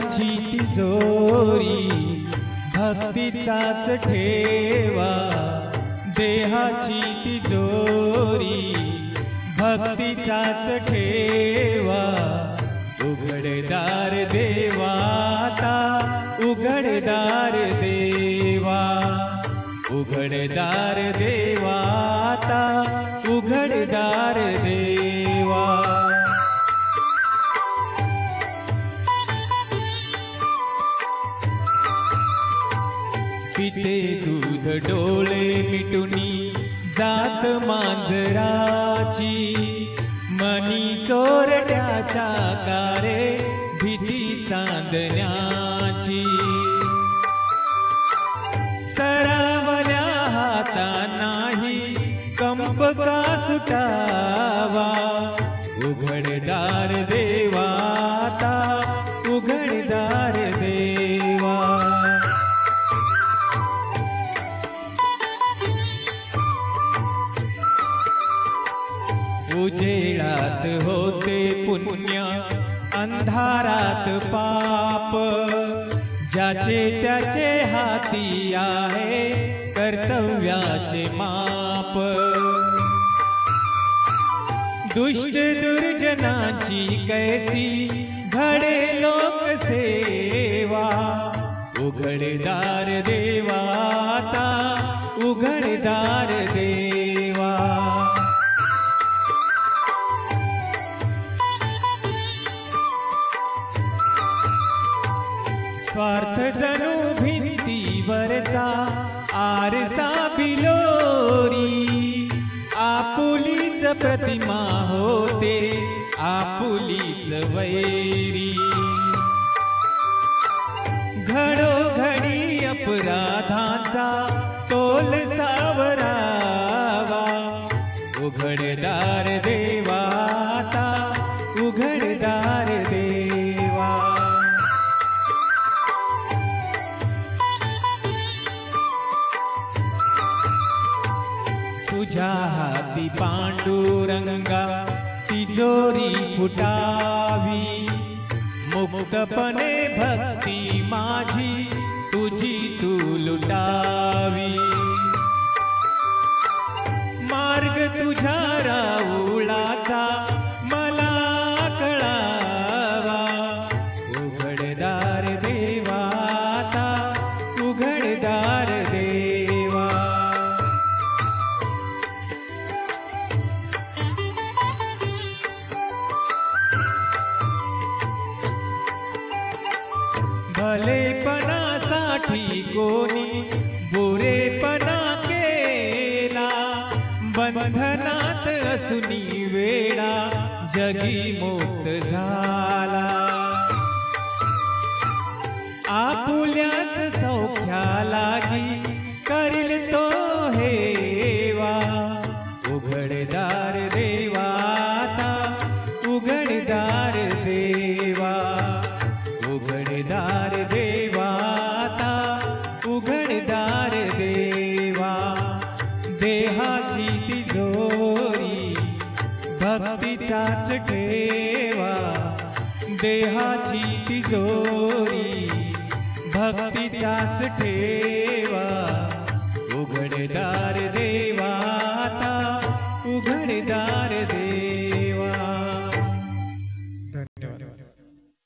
देहाची तिजोरी भक्तीचाच ठेवा, देहाची तिजोरी भक्तीचाच ठेवा. उघडदार देवाता उघडदार देवा, उघडदार देवाता उघडदार देवा. पिते दूध डोळे मिटुनी जात मांजराची, मनी चोरट्याच्या कारे भीती चांदण्याची. सरावल्या हाता नाही कंप का सुटावा, उघडदार देवाता उघडदार देवा. उजेडात होते पुण्य अंधारात पाप, ज्याचे त्याचे हाती आहे कर्तव्याचे माप. दुष्ट दुर्जनाची कैसी घडे लोकसेवा, उघडदार देवाता उघडदार देवा. स्वार्थ जणू भिंतीवरचा आरसा बिलोरी, आपुलीच प्रतिमा होते आपुलीच वैरी. घडोघडी अपराधांचा तोल सावरावा, उघडदार देवाता उघडदार देवा. तुझ्या हाती पांडुरंगा तिजोरी फुटावी, मुक्तपणे भक्ती माझी तुझी तू लुटावी. मार्ग तुझ्या राऊळाचा मला कळावा, उघडदार देवाता उघडदार देवा. भलेपणासाठी कोणी बुरेपणा केला, बंधनात असुनी वेळा जगी मुक्त झाला. आपुल्याच सौख्या लागी करील तो हेवा, उघडदार देवाता उघडदार देवा. उघडदार देवाता उघडदार देवा. देहाची तिजोरी भक्तीचाच ठेवा, देहाची तिजोरी भक्तीचाच ठेवा. उघडदार